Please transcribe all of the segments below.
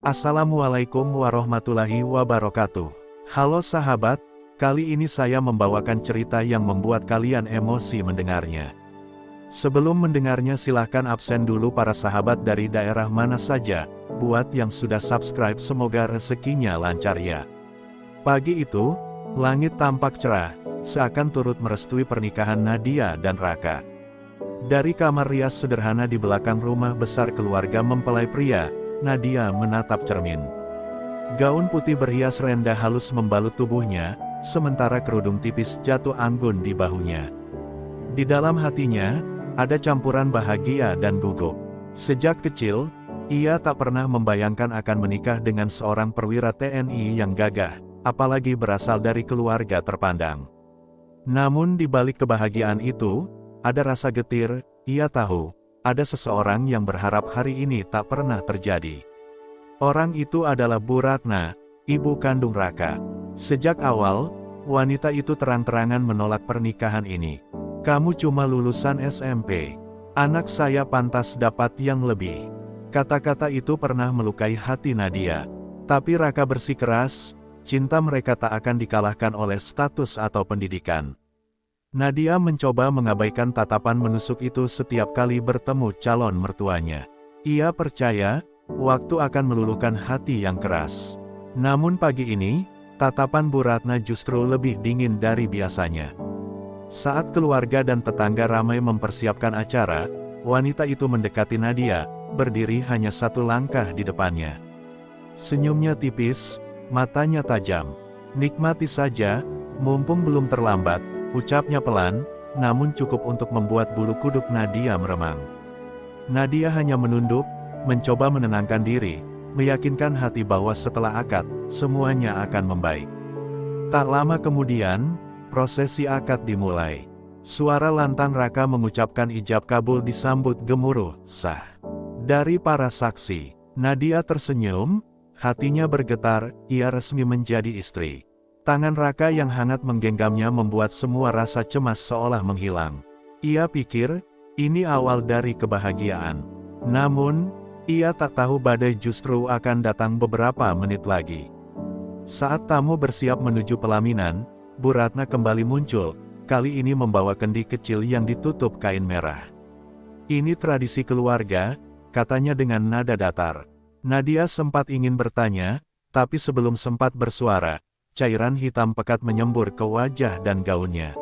Assalamualaikum warahmatullahi wabarakatuh. Halo sahabat, kali ini saya membawakan cerita yang membuat kalian emosi mendengarnya. Sebelum mendengarnya silahkan absen dulu para sahabat dari daerah mana saja. Buat yang sudah subscribe semoga rezekinya lancar ya. Pagi itu, langit tampak cerah, seakan turut merestui pernikahan Nadia dan Raka. Dari kamar rias sederhana di belakang rumah besar keluarga mempelai pria, Nadia menatap cermin. Gaun putih berhias rendah halus membalut tubuhnya, sementara kerudung tipis jatuh anggun di bahunya. Di dalam hatinya, ada campuran bahagia dan gugup. Sejak kecil, ia tak pernah membayangkan akan menikah dengan seorang perwira TNI yang gagah, apalagi berasal dari keluarga terpandang. Namun di balik kebahagiaan itu, ada rasa getir. Ia tahu, ada seseorang yang berharap hari ini tak pernah terjadi. Orang itu adalah Bu Ratna, ibu kandung Raka. Sejak awal, wanita itu terang-terangan menolak pernikahan ini. Kamu cuma lulusan SMP. Anak saya pantas dapat yang lebih. Kata-kata itu pernah melukai hati Nadia. Tapi Raka bersikeras, cinta mereka tak akan dikalahkan oleh status atau pendidikan. Nadia mencoba mengabaikan tatapan menusuk itu setiap kali bertemu calon mertuanya. Ia percaya, waktu akan meluluhkan hati yang keras. Namun pagi ini, tatapan Bu Ratna justru lebih dingin dari biasanya. Saat keluarga dan tetangga ramai mempersiapkan acara, wanita itu mendekati Nadia, berdiri hanya satu langkah di depannya. Senyumnya tipis, matanya tajam. Nikmati saja, mumpung belum terlambat, ucapnya pelan, namun cukup untuk membuat bulu kuduk Nadia meremang. Nadia hanya menunduk, mencoba menenangkan diri, meyakinkan hati bahwa setelah akad, semuanya akan membaik. Tak lama kemudian, prosesi akad dimulai. Suara lantang Raka mengucapkan ijab kabul disambut gemuruh, sah. Dari para saksi, Nadia tersenyum, hatinya bergetar, ia resmi menjadi istri. Tangan Raka yang hangat menggenggamnya membuat semua rasa cemas seolah menghilang. Ia pikir, ini awal dari kebahagiaan. Namun, ia tak tahu badai justru akan datang beberapa menit lagi. Saat tamu bersiap menuju pelaminan, Bu Ratna kembali muncul, kali ini membawa kendi kecil yang ditutup kain merah. Ini tradisi keluarga, katanya dengan nada datar. Nadia sempat ingin bertanya, tapi sebelum sempat bersuara, cairan hitam pekat menyembur ke wajah dan gaunnya.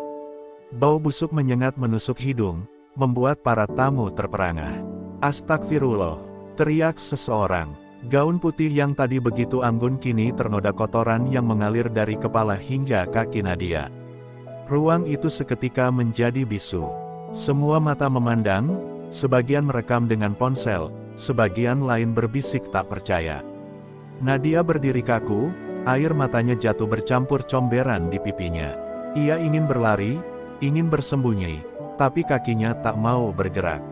Bau busuk menyengat menusuk hidung, membuat para tamu terperangah. Astagfirullah, teriak seseorang. Gaun putih yang tadi begitu anggun kini ternoda kotoran yang mengalir dari kepala hingga kaki Nadia. Ruang itu seketika menjadi bisu. Semua mata memandang, sebagian merekam dengan ponsel, sebagian lain berbisik tak percaya. Nadia berdiri kaku, air matanya jatuh bercampur comberan di pipinya. Ia ingin berlari, ingin bersembunyi, tapi kakinya tak mau bergerak.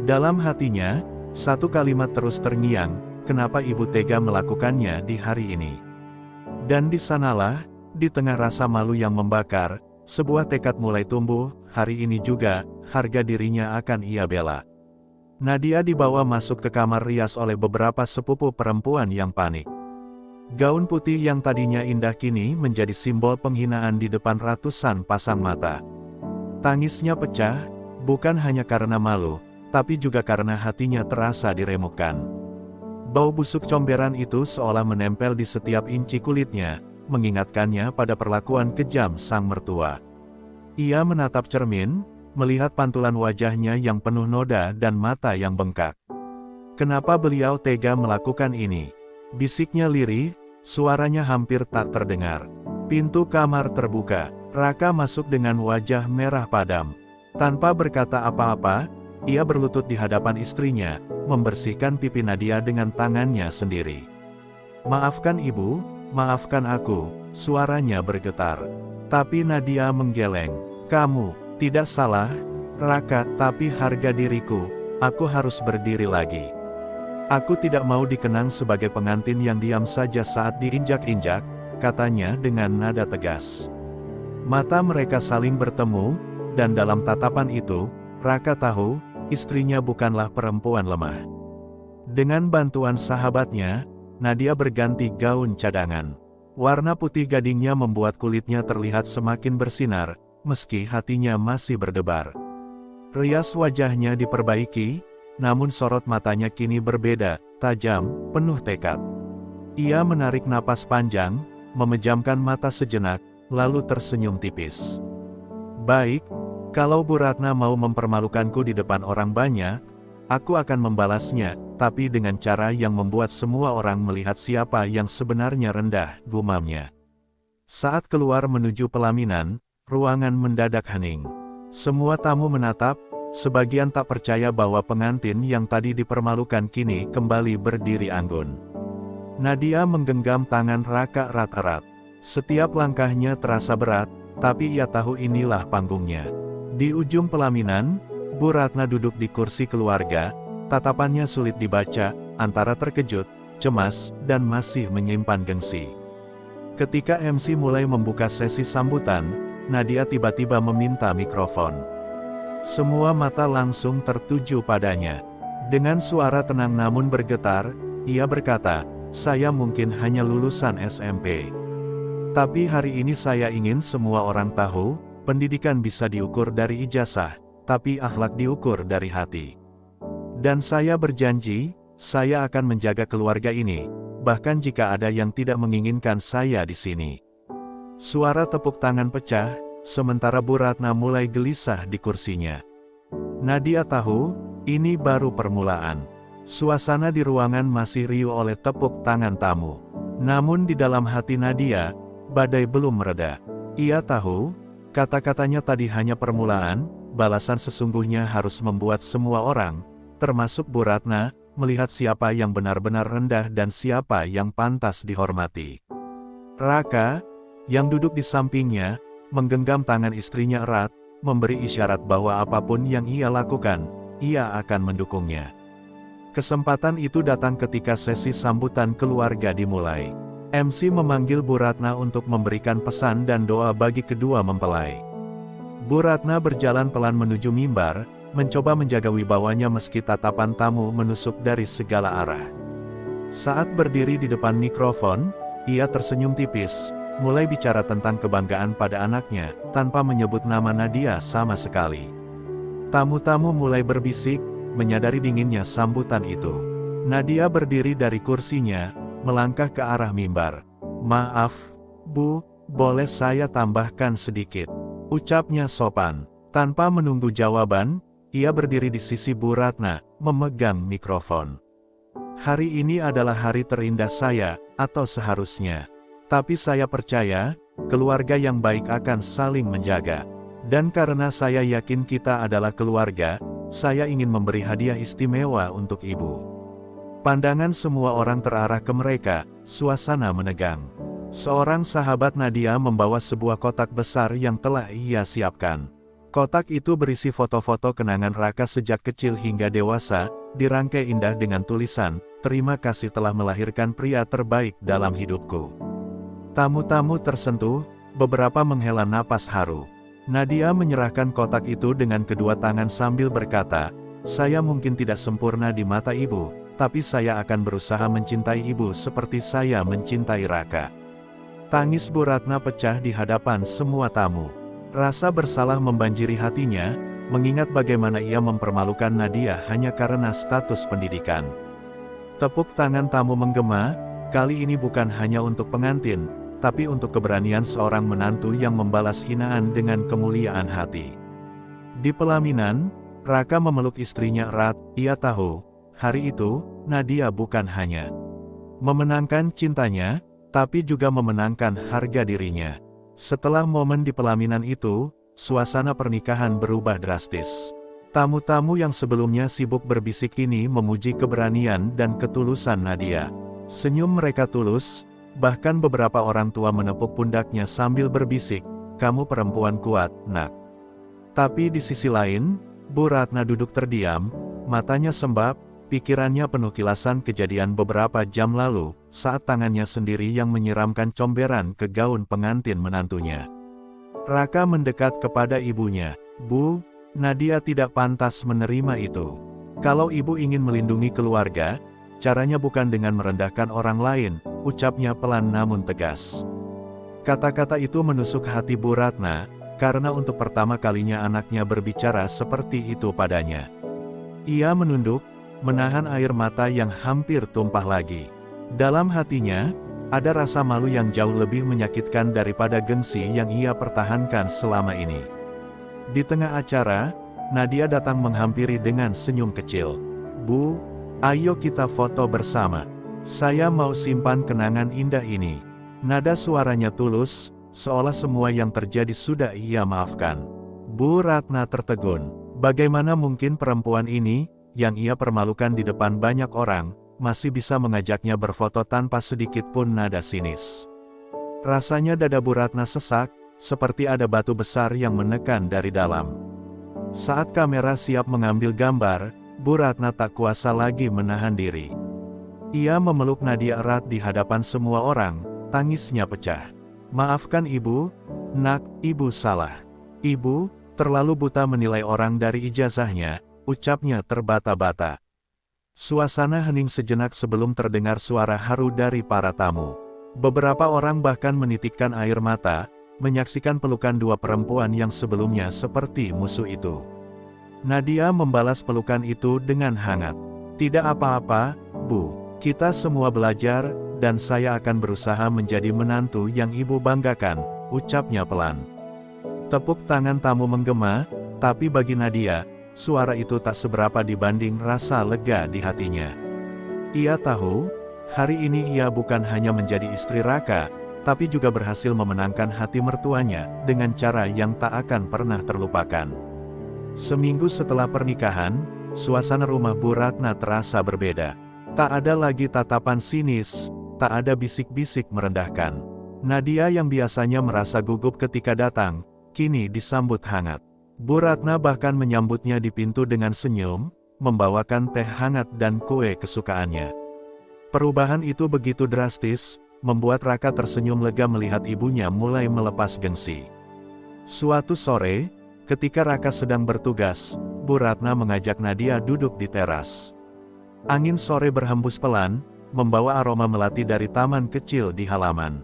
Dalam hatinya, satu kalimat terus terngiang, kenapa ibu tega melakukannya di hari ini? Dan di sanalah, di tengah rasa malu yang membakar, sebuah tekad mulai tumbuh, hari ini juga, harga dirinya akan ia bela. Nadia dibawa masuk ke kamar rias oleh beberapa sepupu perempuan yang panik. Gaun putih yang tadinya indah kini menjadi simbol penghinaan di depan ratusan pasang mata. Tangisnya pecah, bukan hanya karena malu, tapi juga karena hatinya terasa diremukkan. Bau busuk comberan itu seolah menempel di setiap inci kulitnya, mengingatkannya pada perlakuan kejam sang mertua. Ia menatap cermin, melihat pantulan wajahnya yang penuh noda dan mata yang bengkak. Kenapa beliau tega melakukan ini? Bisiknya lirih, suaranya hampir tak terdengar. Pintu kamar terbuka, Raka masuk dengan wajah merah padam. Tanpa berkata apa-apa, ia berlutut di hadapan istrinya, membersihkan pipi Nadia dengan tangannya sendiri. "Maafkan ibu, maafkan aku," suaranya bergetar. Tapi Nadia menggeleng. "Kamu tidak salah, Raka, tapi harga diriku, aku harus berdiri lagi. Aku tidak mau dikenang sebagai pengantin yang diam saja saat diinjak-injak," katanya dengan nada tegas. Mata mereka saling bertemu, dan dalam tatapan itu, Raka tahu, istrinya bukanlah perempuan lemah. Dengan bantuan sahabatnya, Nadia berganti gaun cadangan. Warna putih gadingnya membuat kulitnya terlihat semakin bersinar, meski hatinya masih berdebar. Rias wajahnya diperbaiki, namun sorot matanya kini berbeda, tajam, penuh tekad. Ia menarik napas panjang, memejamkan mata sejenak, lalu tersenyum tipis. Baik, kalau Bu Ratna mau mempermalukanku di depan orang banyak, aku akan membalasnya, tapi dengan cara yang membuat semua orang melihat siapa yang sebenarnya rendah, gumamnya. Saat keluar menuju pelaminan, ruangan mendadak hening. Semua tamu menatap, sebagian tak percaya bahwa pengantin yang tadi dipermalukan kini kembali berdiri anggun. Nadia menggenggam tangan Raka erat-erat. Setiap langkahnya terasa berat, tapi ia tahu inilah panggungnya. Di ujung pelaminan, Bu Ratna duduk di kursi keluarga, tatapannya sulit dibaca, antara terkejut, cemas, dan masih menyimpan gengsi. Ketika MC mulai membuka sesi sambutan, Nadia tiba-tiba meminta mikrofon. Semua mata langsung tertuju padanya. Dengan suara tenang namun bergetar, ia berkata, "Saya mungkin hanya lulusan SMP. Tapi hari ini saya ingin semua orang tahu, pendidikan bisa diukur dari ijazah, tapi akhlak diukur dari hati. Dan saya berjanji, saya akan menjaga keluarga ini, bahkan jika ada yang tidak menginginkan saya di sini." Suara tepuk tangan pecah, sementara Bu Ratna mulai gelisah di kursinya. Nadia tahu, ini baru permulaan. Suasana di ruangan masih riuh oleh tepuk tangan tamu. Namun di dalam hati Nadia, badai belum mereda. Ia tahu, kata-katanya tadi hanya permulaan, balasan sesungguhnya harus membuat semua orang, termasuk Bu Ratna, melihat siapa yang benar-benar rendah dan siapa yang pantas dihormati. Raka, yang duduk di sampingnya, menggenggam tangan istrinya erat, memberi isyarat bahwa apapun yang ia lakukan, ia akan mendukungnya. Kesempatan itu datang ketika sesi sambutan keluarga dimulai. MC memanggil Bu Ratna untuk memberikan pesan dan doa bagi kedua mempelai. Bu Ratna berjalan pelan menuju mimbar, mencoba menjaga wibawanya meski tatapan tamu menusuk dari segala arah. Saat berdiri di depan mikrofon, ia tersenyum tipis, mulai bicara tentang kebanggaan pada anaknya, tanpa menyebut nama Nadia sama sekali. Tamu-tamu mulai berbisik, menyadari dinginnya sambutan itu. Nadia berdiri dari kursinya, melangkah ke arah mimbar. "Maaf, Bu, boleh saya tambahkan sedikit?" ucapnya sopan. Tanpa menunggu jawaban, ia berdiri di sisi Bu Ratna, memegang mikrofon. "Hari ini adalah hari terindah saya, atau seharusnya. Tapi saya percaya, keluarga yang baik akan saling menjaga. Dan karena saya yakin kita adalah keluarga, saya ingin memberi hadiah istimewa untuk Ibu." Pandangan semua orang terarah ke mereka, suasana menegang. Seorang sahabat Nadia membawa sebuah kotak besar yang telah ia siapkan. Kotak itu berisi foto-foto kenangan Raka sejak kecil hingga dewasa, dirangkai indah dengan tulisan, "Terima kasih telah melahirkan pria terbaik dalam hidupku." Tamu-tamu tersentuh, beberapa menghela napas haru. Nadia menyerahkan kotak itu dengan kedua tangan sambil berkata, "Saya mungkin tidak sempurna di mata Ibu, tapi saya akan berusaha mencintai Ibu seperti saya mencintai Raka." Tangis Bu Ratna pecah di hadapan semua tamu. Rasa bersalah membanjiri hatinya, mengingat bagaimana ia mempermalukan Nadia hanya karena status pendidikan. Tepuk tangan tamu menggema, kali ini bukan hanya untuk pengantin, tapi untuk keberanian seorang menantu yang membalas hinaan dengan kemuliaan hati. Di pelaminan, Raka memeluk istrinya erat, ia tahu, hari itu, Nadia bukan hanya memenangkan cintanya, tapi juga memenangkan harga dirinya. Setelah momen di pelaminan itu, suasana pernikahan berubah drastis. Tamu-tamu yang sebelumnya sibuk berbisik kini memuji keberanian dan ketulusan Nadia. Senyum mereka tulus, bahkan beberapa orang tua menepuk pundaknya sambil berbisik, "Kamu perempuan kuat, Nak." Tapi di sisi lain, Bu Ratna duduk terdiam, matanya sembab, pikirannya penuh kilasan kejadian beberapa jam lalu, saat tangannya sendiri yang menyiramkan comberan ke gaun pengantin menantunya. Raka mendekat kepada ibunya, "Bu, Nadia tidak pantas menerima itu. Kalau Ibu ingin melindungi keluarga, caranya bukan dengan merendahkan orang lain, ucapnya pelan namun tegas. Kata-kata itu menusuk hati Bu Ratna, karena untuk pertama kalinya anaknya berbicara seperti itu padanya. Ia menunduk, menahan air mata yang hampir tumpah lagi. Dalam hatinya, ada rasa malu yang jauh lebih menyakitkan daripada gengsi yang ia pertahankan selama ini. Di tengah acara, Nadia datang menghampiri dengan senyum kecil. "Bu, ayo kita foto bersama. Saya mau simpan kenangan indah ini." Nada suaranya tulus, seolah semua yang terjadi sudah ia maafkan. Bu Ratna tertegun. Bagaimana mungkin perempuan ini, yang ia permalukan di depan banyak orang, masih bisa mengajaknya berfoto tanpa sedikit pun nada sinis. Rasanya dada Bu Ratna sesak, seperti ada batu besar yang menekan dari dalam. Saat kamera siap mengambil gambar, Bu Ratna tak kuasa lagi menahan diri. Ia memeluk Nadia erat di hadapan semua orang, tangisnya pecah. "Maafkan ibu, nak, ibu salah. Ibu, terlalu buta menilai orang dari ijazahnya," ucapnya terbata-bata. Suasana hening sejenak sebelum terdengar suara haru dari para tamu. Beberapa orang bahkan menitikkan air mata, menyaksikan pelukan dua perempuan yang sebelumnya seperti musuh itu. Nadia membalas pelukan itu dengan hangat. "Tidak apa-apa, Bu. Kita semua belajar, dan saya akan berusaha menjadi menantu yang ibu banggakan," ucapnya pelan. Tepuk tangan tamu menggema, tapi bagi Nadia, suara itu tak seberapa dibanding rasa lega di hatinya. Ia tahu, hari ini ia bukan hanya menjadi istri Raka, tapi juga berhasil memenangkan hati mertuanya, dengan cara yang tak akan pernah terlupakan. Seminggu setelah pernikahan, suasana rumah Bu Ratna terasa berbeda. Tak ada lagi tatapan sinis, tak ada bisik-bisik merendahkan. Nadia yang biasanya merasa gugup ketika datang, kini disambut hangat. Bu Ratna bahkan menyambutnya di pintu dengan senyum, membawakan teh hangat dan kue kesukaannya. Perubahan itu begitu drastis, membuat Raka tersenyum lega melihat ibunya mulai melepas gengsi. Suatu sore, ketika Raka sedang bertugas, Bu Ratna mengajak Nadia duduk di teras. Angin sore berhembus pelan, membawa aroma melati dari taman kecil di halaman.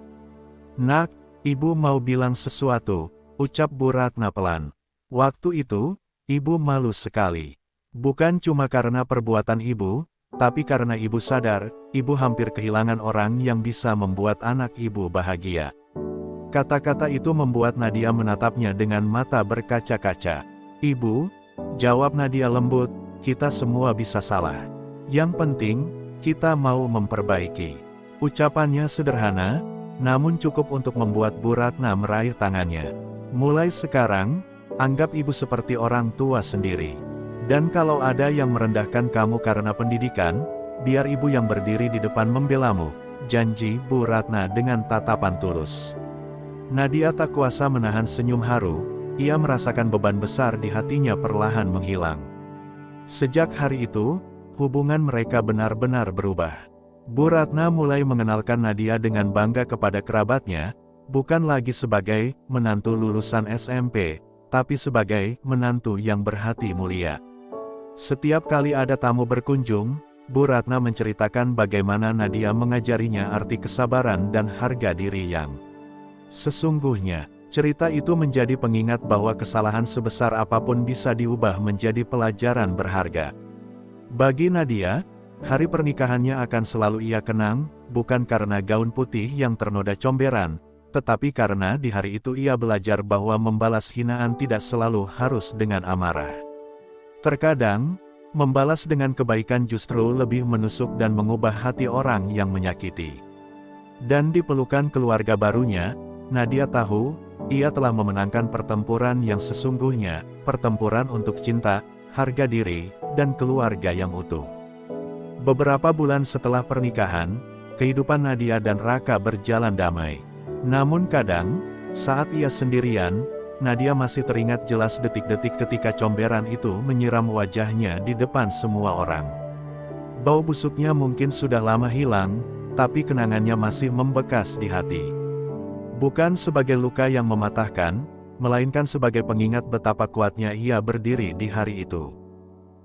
"Nak, ibu mau bilang sesuatu," ucap Bu Ratna pelan. Waktu itu, ibu malu sekali. Bukan cuma karena perbuatan ibu, tapi karena ibu sadar, ibu hampir kehilangan orang yang bisa membuat anak ibu bahagia. Kata-kata itu membuat Nadia menatapnya dengan mata berkaca-kaca. "Ibu," jawab Nadia lembut, "kita semua bisa salah. Yang penting, kita mau memperbaiki." Ucapannya sederhana, namun cukup untuk membuat Bu Ratna meraih tangannya. "Mulai sekarang, anggap ibu seperti orang tua sendiri. Dan kalau ada yang merendahkan kamu karena pendidikan, biar ibu yang berdiri di depan membelamu," janji Bu Ratna dengan tatapan tulus. Nadia tak kuasa menahan senyum haru, ia merasakan beban besar di hatinya perlahan menghilang. Sejak hari itu, hubungan mereka benar-benar berubah. Bu Ratna mulai mengenalkan Nadia dengan bangga kepada kerabatnya, bukan lagi sebagai menantu lulusan SMP, tapi sebagai menantu yang berhati mulia. Setiap kali ada tamu berkunjung, Bu Ratna menceritakan bagaimana Nadia mengajarinya arti kesabaran dan harga diri yang sesungguhnya. Cerita itu menjadi pengingat bahwa kesalahan sebesar apapun bisa diubah menjadi pelajaran berharga. Bagi Nadia, hari pernikahannya akan selalu ia kenang, bukan karena gaun putih yang ternoda comberan, tetapi karena di hari itu ia belajar bahwa membalas hinaan tidak selalu harus dengan amarah. Terkadang, membalas dengan kebaikan justru lebih menusuk dan mengubah hati orang yang menyakiti. Dan di pelukan keluarga barunya, Nadia tahu, ia telah memenangkan pertempuran yang sesungguhnya, pertempuran untuk cinta, harga diri, dan keluarga yang utuh. Beberapa bulan setelah pernikahan, kehidupan Nadia dan Raka berjalan damai. Namun kadang, saat ia sendirian, Nadia masih teringat jelas detik-detik ketika comberan itu menyiram wajahnya di depan semua orang. Bau busuknya mungkin sudah lama hilang, tapi kenangannya masih membekas di hati. Bukan sebagai luka yang mematahkan, melainkan sebagai pengingat betapa kuatnya ia berdiri di hari itu.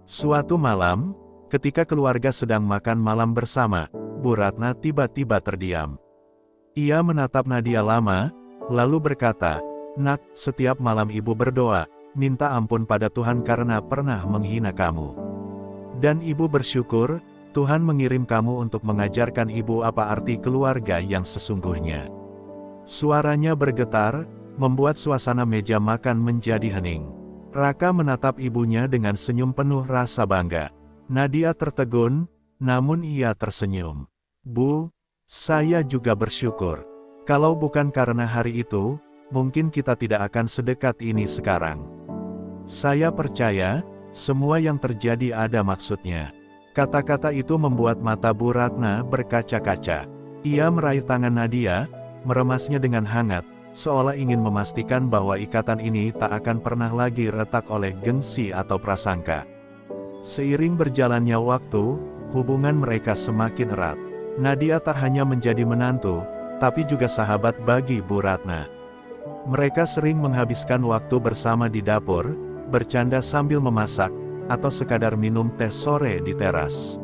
Suatu malam, Ketika keluarga sedang makan malam bersama, Bu Ratna tiba-tiba terdiam. Ia menatap Nadia lama, lalu berkata, "Nak, setiap malam ibu berdoa, minta ampun pada Tuhan karena pernah menghina kamu. Dan ibu bersyukur, Tuhan mengirim kamu untuk mengajarkan ibu apa arti keluarga yang sesungguhnya." Suaranya bergetar, membuat suasana meja makan menjadi hening. Raka menatap ibunya dengan senyum penuh rasa bangga. Nadia tertegun, namun ia tersenyum. "Bu, saya juga bersyukur. Kalau bukan karena hari itu, mungkin kita tidak akan sedekat ini sekarang. Saya percaya, semua yang terjadi ada maksudnya." Kata-kata itu membuat mata Bu Ratna berkaca-kaca. Ia meraih tangan Nadia, meremasnya dengan hangat, seolah ingin memastikan bahwa ikatan ini tak akan pernah lagi retak oleh gengsi atau prasangka. Seiring berjalannya waktu, hubungan mereka semakin erat. Nadia tak hanya menjadi menantu, tapi juga sahabat bagi Bu Ratna. Mereka sering menghabiskan waktu bersama di dapur, bercanda sambil memasak, atau sekadar minum teh sore di teras.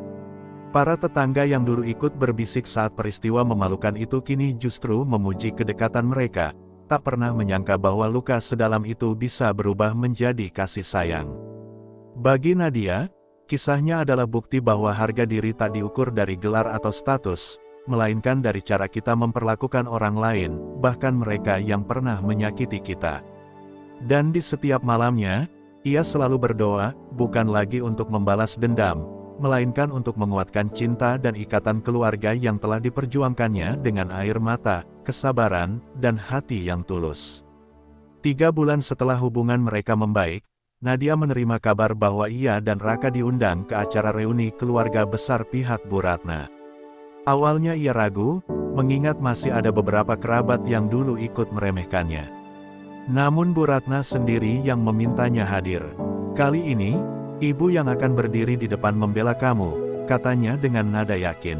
Para tetangga yang dulu ikut berbisik saat peristiwa memalukan itu kini justru memuji kedekatan mereka, tak pernah menyangka bahwa luka sedalam itu bisa berubah menjadi kasih sayang. Bagi Nadia, kisahnya adalah bukti bahwa harga diri tak diukur dari gelar atau status, melainkan dari cara kita memperlakukan orang lain, bahkan mereka yang pernah menyakiti kita. Dan di setiap malamnya, ia selalu berdoa, bukan lagi untuk membalas dendam, melainkan untuk menguatkan cinta dan ikatan keluarga yang telah diperjuangkannya dengan air mata, kesabaran, dan hati yang tulus. 3 bulan setelah hubungan mereka membaik, Nadia menerima kabar bahwa ia dan Raka diundang ke acara reuni keluarga besar pihak Bu Ratna. Awalnya ia ragu, mengingat masih ada beberapa kerabat yang dulu ikut meremehkannya. Namun Bu Ratna sendiri yang memintanya hadir. "Kali ini, ibu yang akan berdiri di depan membela kamu," katanya dengan nada yakin.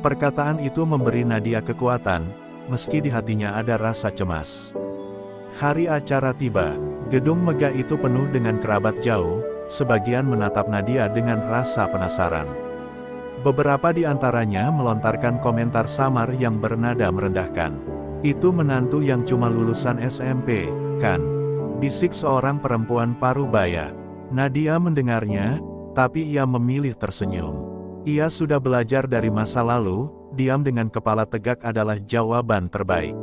Perkataan itu memberi Nadia kekuatan, meski di hatinya ada rasa cemas. Hari acara tiba, gedung megah itu penuh dengan kerabat jauh, sebagian menatap Nadia dengan rasa penasaran. Beberapa di antaranya melontarkan komentar samar yang bernada merendahkan. "Itu menantu yang cuma lulusan SMP, kan?" bisik seorang perempuan parubaya. Nadia mendengarnya, tapi ia memilih tersenyum. Ia sudah belajar dari masa lalu, diam dengan kepala tegak adalah jawaban terbaik.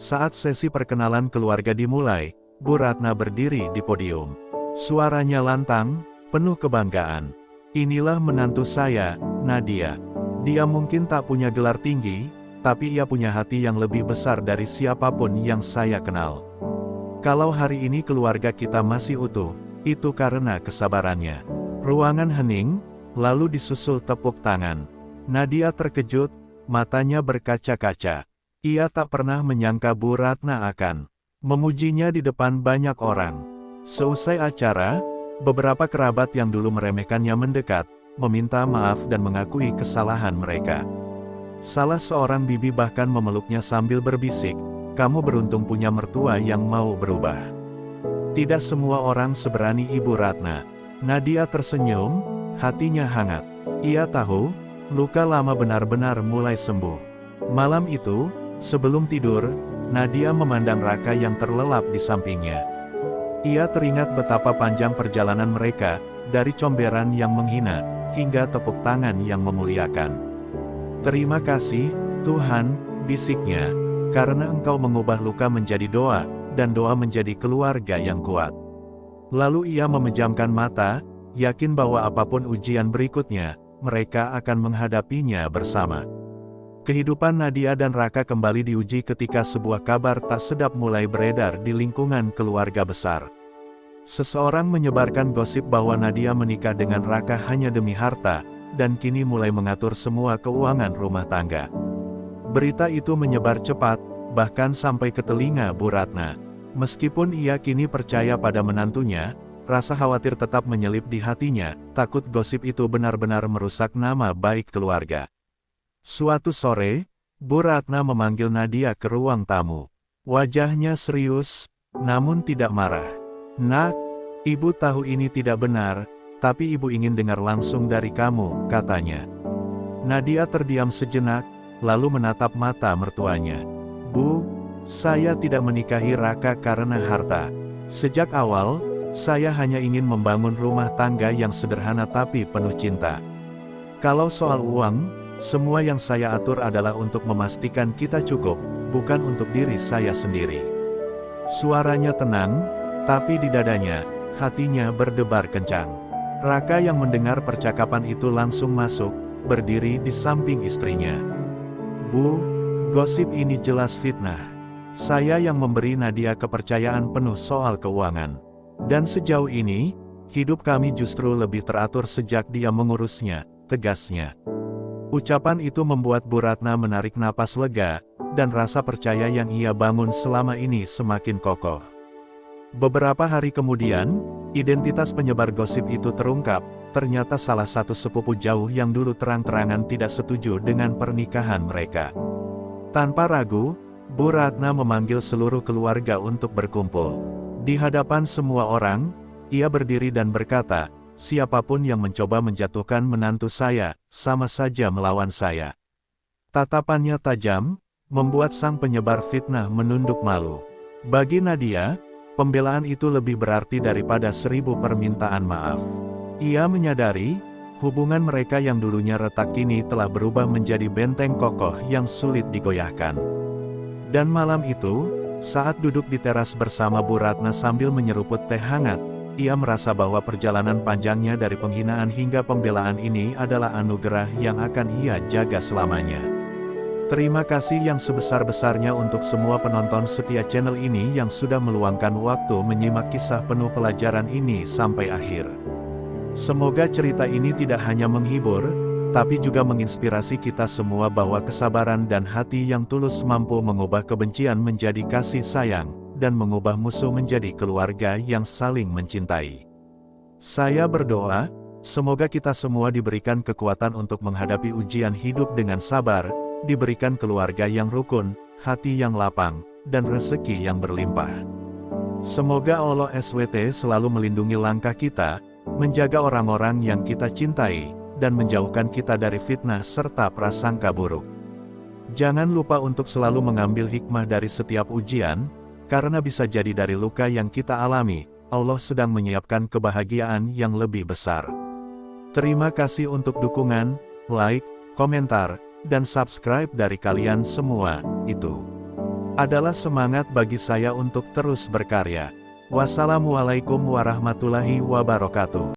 Saat sesi perkenalan keluarga dimulai, Bu Ratna berdiri di podium. Suaranya lantang, penuh kebanggaan. "Inilah menantu saya, Nadia. Dia mungkin tak punya gelar tinggi, tapi ia punya hati yang lebih besar dari siapapun yang saya kenal. Kalau hari ini keluarga kita masih utuh, itu karena kesabarannya." Ruangan hening, lalu disusul tepuk tangan. Nadia terkejut, matanya berkaca-kaca. Ia tak pernah menyangka Bu Ratna akan memujinya di depan banyak orang. Seusai acara, beberapa kerabat yang dulu meremehkannya mendekat, meminta maaf dan mengakui kesalahan mereka. Salah seorang bibi bahkan memeluknya sambil berbisik, "Kamu beruntung punya mertua yang mau berubah." Tidak semua orang seberani Ibu Ratna. Nadia tersenyum, hatinya hangat. Ia tahu, luka lama benar-benar mulai sembuh. Malam itu, sebelum tidur, Nadia memandang Raka yang terlelap di sampingnya. Ia teringat betapa panjang perjalanan mereka, dari comberan yang menghina, hingga tepuk tangan yang memuliakan. "Terima kasih, Tuhan," bisiknya, "karena Engkau mengubah luka menjadi doa, dan doa menjadi keluarga yang kuat." Lalu ia memejamkan mata, yakin bahwa apapun ujian berikutnya, mereka akan menghadapinya bersama. Kehidupan Nadia dan Raka kembali diuji ketika sebuah kabar tak sedap mulai beredar di lingkungan keluarga besar. Seseorang menyebarkan gosip bahwa Nadia menikah dengan Raka hanya demi harta, dan kini mulai mengatur semua keuangan rumah tangga. Berita itu menyebar cepat, bahkan sampai ke telinga Bu Ratna. Meskipun ia kini percaya pada menantunya, rasa khawatir tetap menyelip di hatinya, takut gosip itu benar-benar merusak nama baik keluarga. Suatu sore, Bu Ratna memanggil Nadia ke ruang tamu. Wajahnya serius, namun tidak marah. "Nak, ibu tahu ini tidak benar, tapi ibu ingin dengar langsung dari kamu, katanya. Nadia terdiam sejenak, lalu menatap mata mertuanya. Bu, saya tidak menikahi Raka karena harta. Sejak awal, saya hanya ingin membangun rumah tangga yang sederhana tapi penuh cinta. Kalau soal uang, semua yang saya atur adalah untuk memastikan kita cukup, bukan untuk diri saya sendiri. Suaranya tenang, tapi di dadanya, hatinya berdebar kencang. Raka yang mendengar percakapan itu langsung masuk, berdiri di samping istrinya. Bu, gosip ini jelas fitnah. Saya yang memberi Nadia kepercayaan penuh soal keuangan. Dan sejauh ini, hidup kami justru lebih teratur sejak dia mengurusnya, tegasnya. Ucapan itu membuat Bu Ratna menarik napas lega, dan rasa percaya yang ia bangun selama ini semakin kokoh. Beberapa hari kemudian, identitas penyebar gosip itu terungkap, ternyata salah satu sepupu jauh yang dulu terang-terangan tidak setuju dengan pernikahan mereka. Tanpa ragu, Bu Ratna memanggil seluruh keluarga untuk berkumpul. Di hadapan semua orang, ia berdiri dan berkata, siapapun yang mencoba menjatuhkan menantu saya, sama saja melawan saya. Tatapannya tajam, membuat sang penyebar fitnah menunduk malu. Bagi Nadia, pembelaan itu lebih berarti daripada 1000 permintaan maaf. Ia menyadari, hubungan mereka yang dulunya retak kini telah berubah menjadi benteng kokoh yang sulit digoyahkan. Dan malam itu, saat duduk di teras bersama Bu Ratna sambil menyeruput teh hangat, ia merasa bahwa perjalanan panjangnya dari penghinaan hingga pembelaan ini adalah anugerah yang akan ia jaga selamanya. Terima kasih yang sebesar-besarnya untuk semua penonton setia channel ini yang sudah meluangkan waktu menyimak kisah penuh pelajaran ini sampai akhir. Semoga cerita ini tidak hanya menghibur, tapi juga menginspirasi kita semua bahwa kesabaran dan hati yang tulus mampu mengubah kebencian menjadi kasih sayang, dan mengubah musuh menjadi keluarga yang saling mencintai. Saya berdoa, semoga kita semua diberikan kekuatan untuk menghadapi ujian hidup dengan sabar, diberikan keluarga yang rukun, hati yang lapang, dan rezeki yang berlimpah. Semoga Allah SWT selalu melindungi langkah kita, menjaga orang-orang yang kita cintai, dan menjauhkan kita dari fitnah serta prasangka buruk. Jangan lupa untuk selalu mengambil hikmah dari setiap ujian, karena bisa jadi dari luka yang kita alami, Allah sedang menyiapkan kebahagiaan yang lebih besar. Terima kasih untuk dukungan, like, komentar, dan subscribe dari kalian semua. Itu adalah semangat bagi saya untuk terus berkarya. Wassalamualaikum warahmatullahi wabarakatuh.